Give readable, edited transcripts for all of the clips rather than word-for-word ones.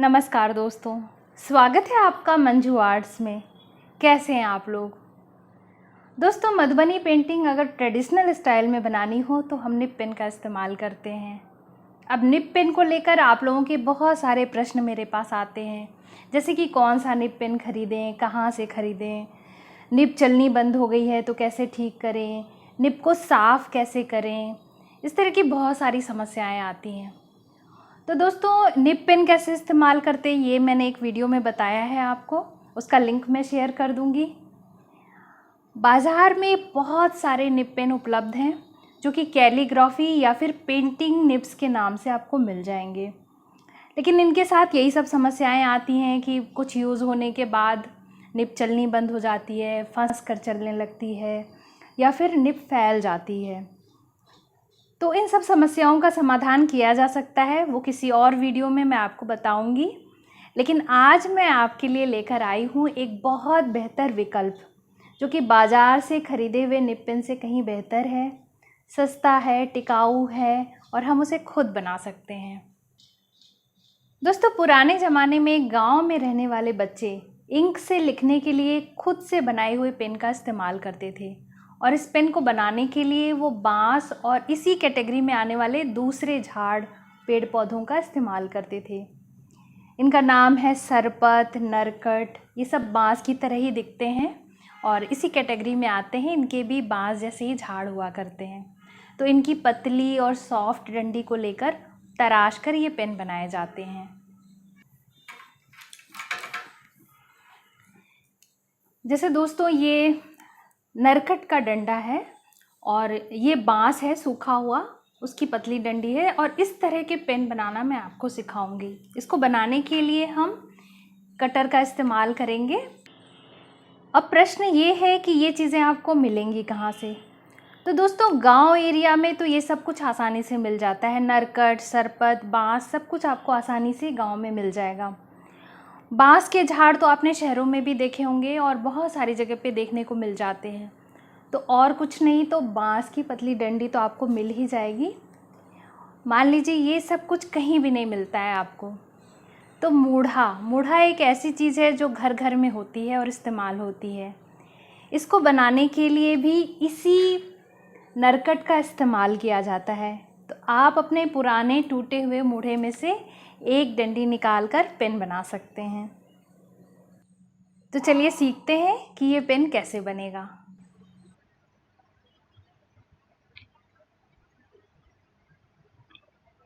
नमस्कार दोस्तों, स्वागत है आपका मंजू आर्ट्स में। कैसे हैं आप लोग? दोस्तों, मधुबनी पेंटिंग अगर ट्रेडिशनल स्टाइल में बनानी हो तो हम निब पेन का इस्तेमाल करते हैं। अब निब पेन को लेकर आप लोगों के बहुत सारे प्रश्न मेरे पास आते हैं, जैसे कि कौन सा निब पेन ख़रीदें, कहाँ से ख़रीदें, निब चलनी बंद हो गई है तो कैसे ठीक करें, निब को साफ़ कैसे करें। इस तरह की बहुत सारी समस्याएं आती हैं। तो दोस्तों, निब पेन कैसे इस्तेमाल करते हैं ये मैंने एक वीडियो में बताया है आपको, उसका लिंक मैं शेयर कर दूंगी। बाज़ार में बहुत सारे निब पेन उपलब्ध हैं जो कि कैलीग्राफी या फिर पेंटिंग निब्स के नाम से आपको मिल जाएंगे, लेकिन इनके साथ यही सब समस्याएं आती हैं कि कुछ यूज़ होने के बाद निब चलनी बंद हो जाती है, फंस कर चलने लगती है या फिर निब फैल जाती है। तो इन सब समस्याओं का समाधान किया जा सकता है, वो किसी और वीडियो में मैं आपको बताऊंगी। लेकिन आज मैं आपके लिए लेकर आई हूँ एक बहुत बेहतर विकल्प जो कि बाज़ार से ख़रीदे हुए निब पेन से कहीं बेहतर है, सस्ता है, टिकाऊ है और हम उसे खुद बना सकते हैं। दोस्तों, पुराने ज़माने में गांव में रहने वाले बच्चे इंक से लिखने के लिए खुद से बनाए हुए पेन का इस्तेमाल करते थे और इस पेन को बनाने के लिए वो बांस और इसी कैटेगरी में आने वाले दूसरे झाड़ पेड़ पौधों का इस्तेमाल करते थे। इनका नाम है सरपत, नरकट। ये सब बांस की तरह ही दिखते हैं और इसी कैटेगरी में आते हैं। इनके भी बांस जैसे ही झाड़ हुआ करते हैं। तो इनकी पतली और सॉफ्ट डंडी को लेकर तराश कर ये पेन बनाए जाते हैं। जैसे दोस्तों, ये नरकट का डंडा है और ये बांस है सूखा हुआ, उसकी पतली डंडी है और इस तरह के पेन बनाना मैं आपको सिखाऊंगी। इसको बनाने के लिए हम कटर का इस्तेमाल करेंगे। अब प्रश्न ये है कि ये चीज़ें आपको मिलेंगी कहाँ से? तो दोस्तों, गांव एरिया में तो ये सब कुछ आसानी से मिल जाता है। नरकट, सरपत, बांस सब कुछ आपको आसानी से गाँव में मिल जाएगा। बांस के झाड़ तो आपने शहरों में भी देखे होंगे और बहुत सारी जगह पे देखने को मिल जाते हैं। तो और कुछ नहीं तो बांस की पतली डंडी तो आपको मिल ही जाएगी। मान लीजिए ये सब कुछ कहीं भी नहीं मिलता है आपको, तो मूढ़ा एक ऐसी चीज़ है जो घर घर में होती है और इस्तेमाल होती है। इसको बनाने के लिए भी इसी नरकट का इस्तेमाल किया जाता है। तो आप अपने पुराने टूटे हुए मूढ़े में से एक डंडी निकाल कर पेन बना सकते हैं। तो चलिए सीखते हैं कि ये पेन कैसे बनेगा।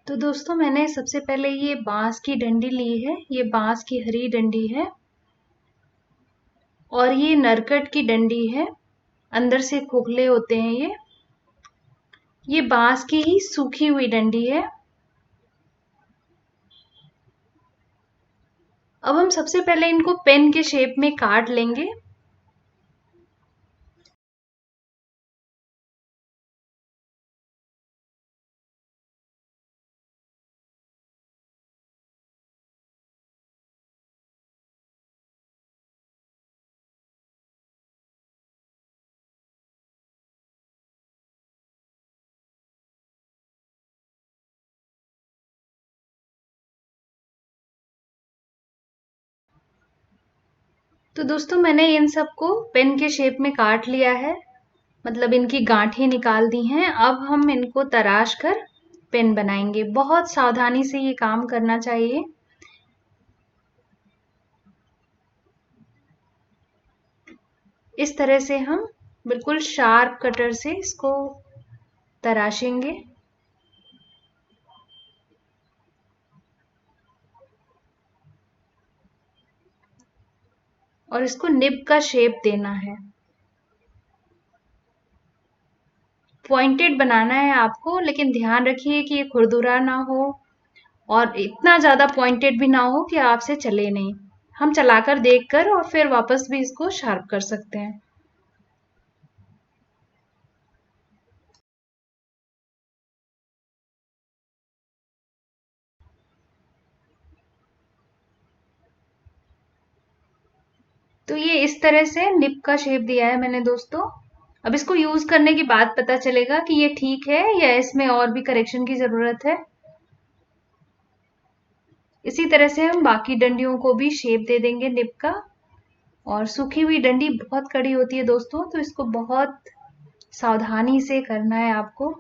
तो दोस्तों, मैंने सबसे पहले ये बांस की डंडी ली है। ये बांस की हरी डंडी है और ये नरकट की डंडी है, अंदर से खोखले होते हैं ये बांस की ही सूखी हुई डंडी है। अब हम सबसे पहले इनको पेन के शेप में काट लेंगे। तो दोस्तों, मैंने इन सबको पेन के शेप में काट लिया है, मतलब इनकी गांठें निकाल दी हैं। अब हम इनको तराश कर पेन बनाएंगे। बहुत सावधानी से ये काम करना चाहिए। इस तरह से हम बिल्कुल शार्प कटर से इसको तराशेंगे और इसको निब का शेप देना है। पॉइंटेड बनाना है आपको, लेकिन ध्यान रखिए कि ये खुरदुरा ना हो और इतना ज्यादा पॉइंटेड भी ना हो कि आपसे चले नहीं। हम चलाकर देखकर और फिर वापस भी इसको शार्प कर सकते हैं। तो ये इस तरह से निब का शेप दिया है मैंने दोस्तों। अब इसको यूज करने के बाद पता चलेगा कि ये ठीक है या इसमें और भी करेक्शन की जरूरत है। इसी तरह से हम बाकी डंडियों को भी शेप दे देंगे निब का। और सूखी हुई डंडी बहुत कड़ी होती है दोस्तों, तो इसको बहुत सावधानी से करना है आपको।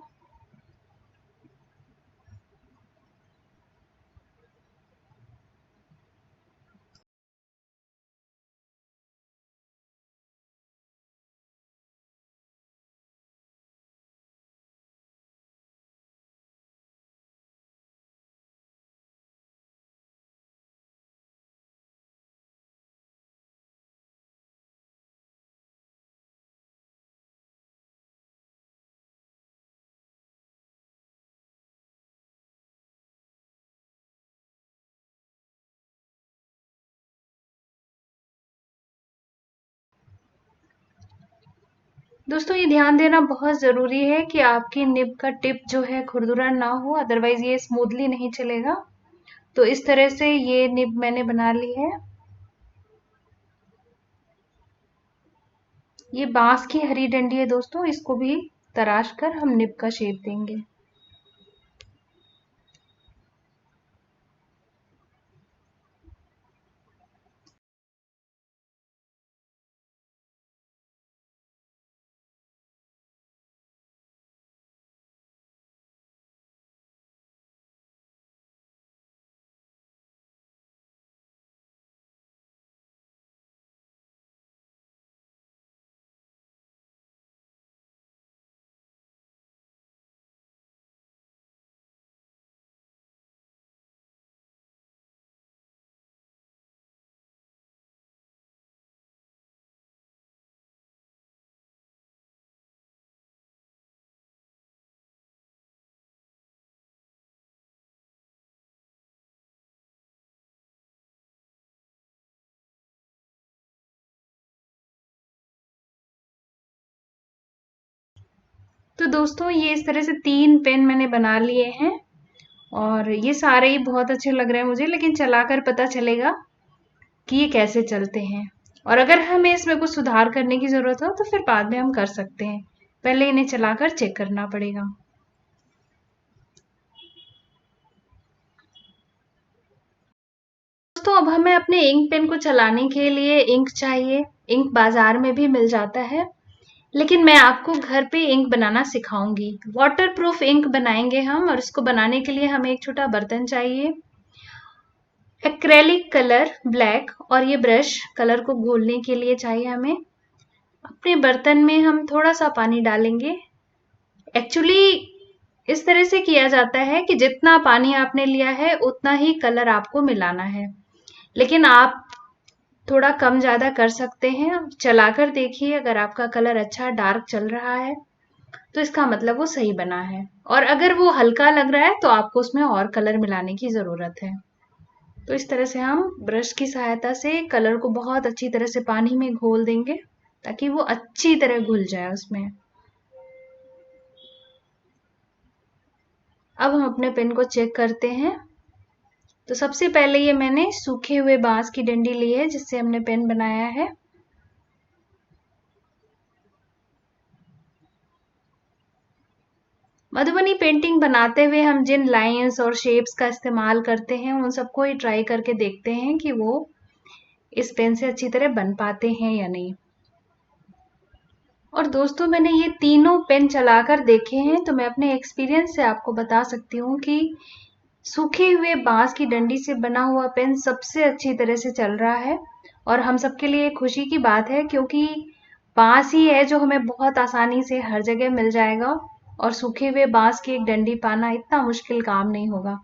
दोस्तों ये ध्यान देना बहुत ज़रूरी है कि आपकी निब का टिप जो है खुरदुरा ना हो, अदरवाइज ये स्मूथली नहीं चलेगा। तो इस तरह से ये निब मैंने बना ली है। ये बांस की हरी डंडी है दोस्तों, इसको भी तराश कर हम निब का शेप देंगे। तो दोस्तों ये इस तरह से 3 पेन मैंने बना लिए हैं और ये सारे ही बहुत अच्छे लग रहे हैं मुझे, लेकिन चलाकर पता चलेगा कि ये कैसे चलते हैं। और अगर हमें इसमें कुछ सुधार करने की ज़रूरत हो तो फिर बाद में हम कर सकते हैं, पहले इन्हें चलाकर चेक करना पड़ेगा। दोस्तों अब हमें अपने इंक पेन को चलाने के लिए इंक चाहिए। इंक बाजार में भी मिल जाता है, लेकिन मैं आपको घर पे इंक बनाना सिखाऊंगी। वाटरप्रूफ इंक बनाएंगे हम, और इसको बनाने के लिए हमें एक छोटा बर्तन चाहिए, एक्रेलिक कलर ब्लैक, और ये ब्रश कलर को घोलने के लिए चाहिए हमें। अपने बर्तन में हम थोड़ा सा पानी डालेंगे। एक्चुअली इस तरह से किया जाता है कि जितना पानी आपने लिया है उतना ही कलर आपको मिलाना है, लेकिन आप थोड़ा कम ज़्यादा कर सकते हैं। चलाकर देखिए, अगर आपका कलर अच्छा डार्क चल रहा है तो इसका मतलब वो सही बना है, और अगर वो हल्का लग रहा है तो आपको उसमें और कलर मिलाने की ज़रूरत है। तो इस तरह से हम ब्रश की सहायता से कलर को बहुत अच्छी तरह से पानी में घोल देंगे ताकि वो अच्छी तरह घुल जाए उसमें। अब हम अपने पेन को चेक करते हैं। तो सबसे पहले ये मैंने सूखे हुए बांस की डंडी ली है जिससे हमने पेन बनाया है। मधुबनी पेंटिंग बनाते हुए हम जिन लाइंस और शेप्स का इस्तेमाल करते हैं उन सबको ही ट्राई करके देखते हैं कि वो इस पेन से अच्छी तरह बन पाते हैं या नहीं। और दोस्तों मैंने ये तीनों पेन चलाकर देखे हैं, तो मैं अपने एक्सपीरियंस से आपको बता सकती हूँ कि सूखे हुए बांस की डंडी से बना हुआ पेन सबसे अच्छी तरह से चल रहा है। और हम सबके लिए खुशी की बात है, क्योंकि बांस ही है जो हमें बहुत आसानी से हर जगह मिल जाएगा, और सूखे हुए बांस की एक डंडी पाना इतना मुश्किल काम नहीं होगा।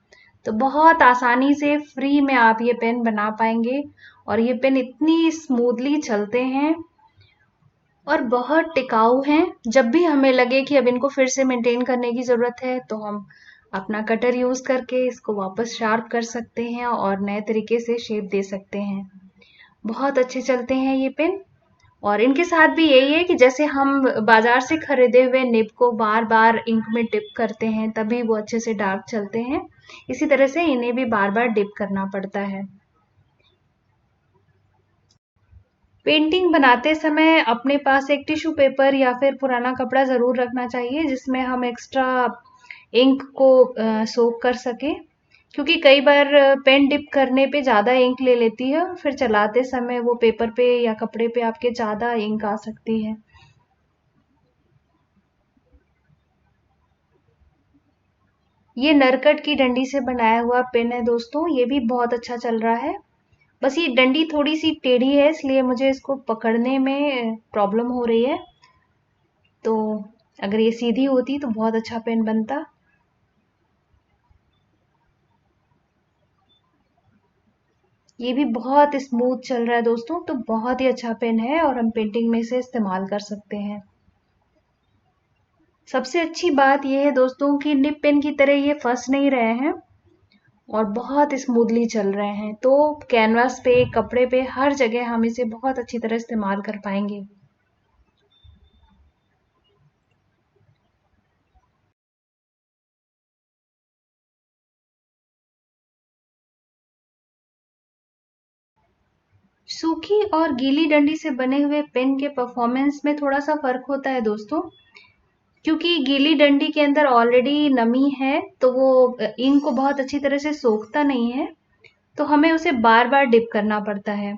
तो बहुत आसानी से फ्री में आप ये पेन बना पाएंगे, और ये पेन इतनी स्मूथली चलते हैं और बहुत टिकाऊ हैं। जब भी हमें लगे कि अब इनको फिर से मेंटेन करने की ज़रूरत है तो हम अपना कटर यूज़ करके इसको वापस शार्प कर सकते हैं और नए तरीके से शेप दे सकते हैं। बहुत अच्छे चलते हैं ये पेन। और इनके साथ भी यही है कि जैसे हम बाजार से खरीदे हुए निब को बार बार इंक में डिप करते हैं तभी वो अच्छे से डार्क चलते हैं, इसी तरह से इन्हें भी बार बार डिप करना पड़ता है। पेंटिंग बनाते समय अपने पास एक टिश्यू पेपर या फिर पुराना कपड़ा ज़रूर रखना चाहिए जिसमें हम एक्स्ट्रा इंक को सोक कर सकें। क्योंकि कई बार पेन डिप करने पे ज़्यादा इंक ले लेती है और फिर चलाते समय वो पेपर पे या कपड़े पे आपके ज़्यादा इंक आ सकती है। ये नरकट की डंडी से बनाया हुआ पेन है दोस्तों, ये भी बहुत अच्छा चल रहा है। बस ये डंडी थोड़ी सी टेढ़ी है, इसलिए मुझे इसको पकड़ने में प्रॉब्लम हो रही है। तो अगर ये सीधी होती तो बहुत अच्छा पेन बनता। ये भी बहुत स्मूथ चल रहा है दोस्तों, तो बहुत ही अच्छा पेन है और हम पेंटिंग में इसे इस्तेमाल कर सकते हैं। सबसे अच्छी बात यह है दोस्तों कि निब पेन की तरह ये फंस नहीं रहे हैं और बहुत स्मूथली चल रहे हैं। तो कैनवास पे, कपड़े पे, हर जगह हम इसे बहुत अच्छी तरह इस्तेमाल कर पाएंगे। सूखी और गीली डंडी से बने हुए पेन के परफॉर्मेंस में थोड़ा सा फर्क होता है दोस्तों, क्योंकि गीली डंडी के अंदर ऑलरेडी नमी है, तो वो इंक को बहुत अच्छी तरह से सोखता नहीं है, तो हमें उसे बार बार डिप करना पड़ता है।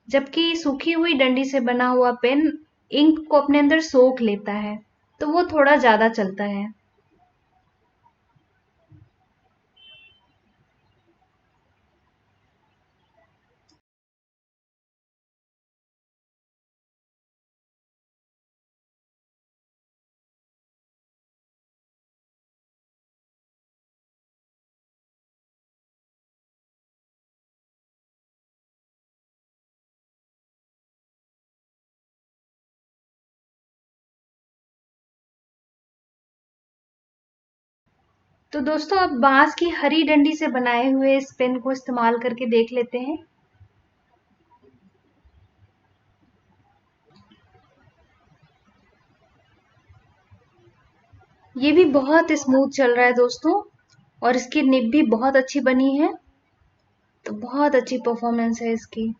जबकि सूखी हुई डंडी से बना हुआ पेन इंक को अपने अंदर सोख लेता है, तो वो थोड़ा ज्यादा चलता है। तो दोस्तों अब बांस की हरी डंडी से बनाए हुए इस पेन को इस्तेमाल करके देख लेते हैं। ये भी बहुत स्मूथ चल रहा है दोस्तों, और इसकी निब भी बहुत अच्छी बनी है, तो बहुत अच्छी परफॉर्मेंस है इसकी।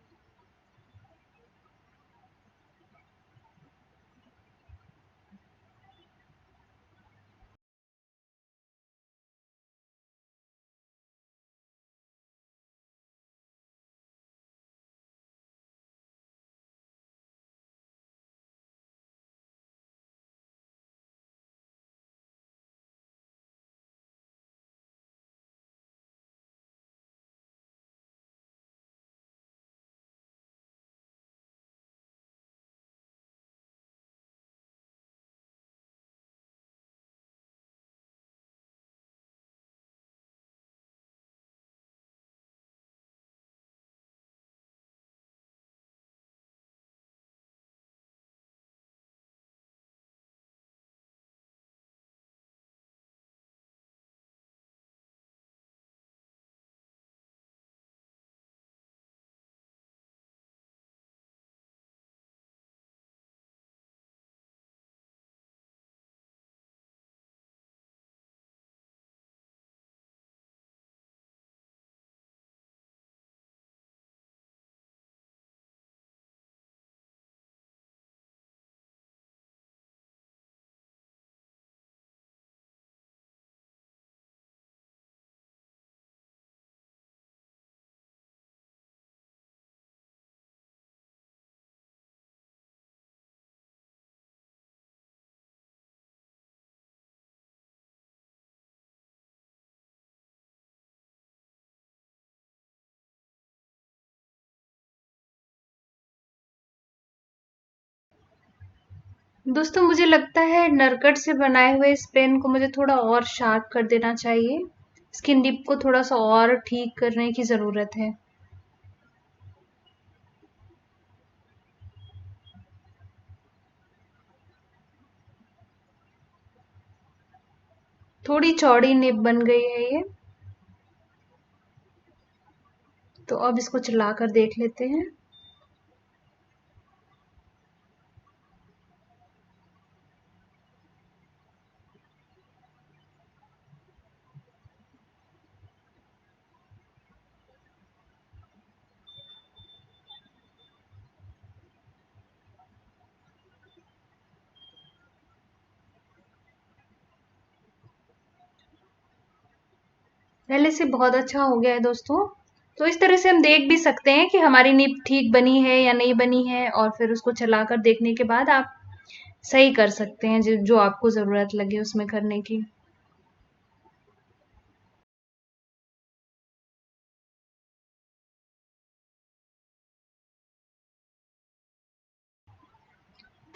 दोस्तों मुझे लगता है नरकट से बनाए हुए इस पेन को मुझे थोड़ा और शार्प कर देना चाहिए। इसकी निब को थोड़ा सा और ठीक करने की जरूरत है। थोड़ी चौड़ी निब बन गई है ये। तो अब इसको चला कर देख लेते हैं। पहले से बहुत अच्छा हो गया है दोस्तों। तो इस तरह से हम देख भी सकते हैं कि हमारी नींव ठीक बनी है या नहीं बनी है, और फिर उसको चलाकर देखने के बाद आप सही कर सकते हैं जो आपको ज़रूरत लगे उसमें करने की।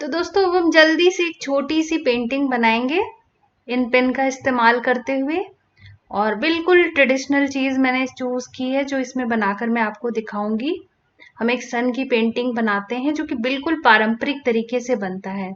तो दोस्तों अब हम जल्दी से एक छोटी सी पेंटिंग बनाएंगे इन पेन का इस्तेमाल करते हुए। और बिल्कुल ट्रेडिशनल चीज़ मैंने चूज़ की है जो इसमें बनाकर मैं आपको दिखाऊंगी। हम एक सन की पेंटिंग बनाते हैं जो कि बिल्कुल पारंपरिक तरीके से बनता है।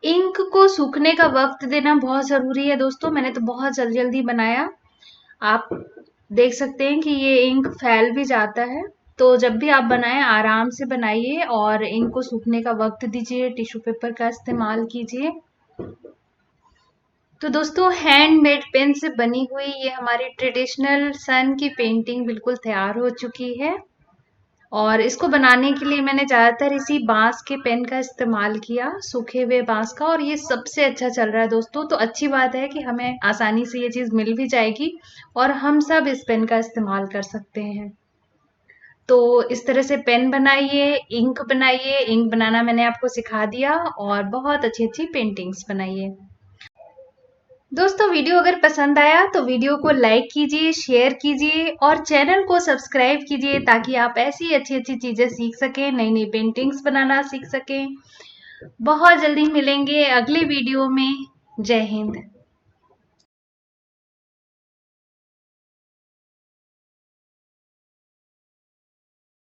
इंक को सूखने का वक्त देना बहुत ज़रूरी है दोस्तों। मैंने तो बहुत जल्दी जल्दी बनाया। आप देख सकते हैं कि ये इंक फैल भी जाता है। तो जब भी आप बनाएं आराम से बनाइए और इंक को सूखने का वक्त दीजिए, टिश्यू पेपर का इस्तेमाल कीजिए। तो दोस्तों हैंडमेड पेन से बनी हुई ये हमारी ट्रेडिशनल सन की पेंटिंग बिल्कुल तैयार हो चुकी है। और इसको बनाने के लिए मैंने ज़्यादातर इसी बांस के पेन का इस्तेमाल किया, सूखे हुए बांस का, और ये सबसे अच्छा चल रहा है दोस्तों। तो अच्छी बात है कि हमें आसानी से ये चीज़ मिल भी जाएगी और हम सब इस पेन का इस्तेमाल कर सकते हैं। तो इस तरह से पेन बनाइए, इंक बनाना मैंने आपको सिखा दिया, और बहुत अच्छी अच्छी पेंटिंग्स बनाइए। दोस्तों वीडियो अगर पसंद आया तो वीडियो को लाइक कीजिए, शेयर कीजिए और चैनल को सब्सक्राइब कीजिए, ताकि आप ऐसी अच्छी अच्छी चीज़ें सीख सकें, नई नई पेंटिंग्स बनाना सीख सकें। बहुत जल्दी मिलेंगे अगले वीडियो में। जय हिंद।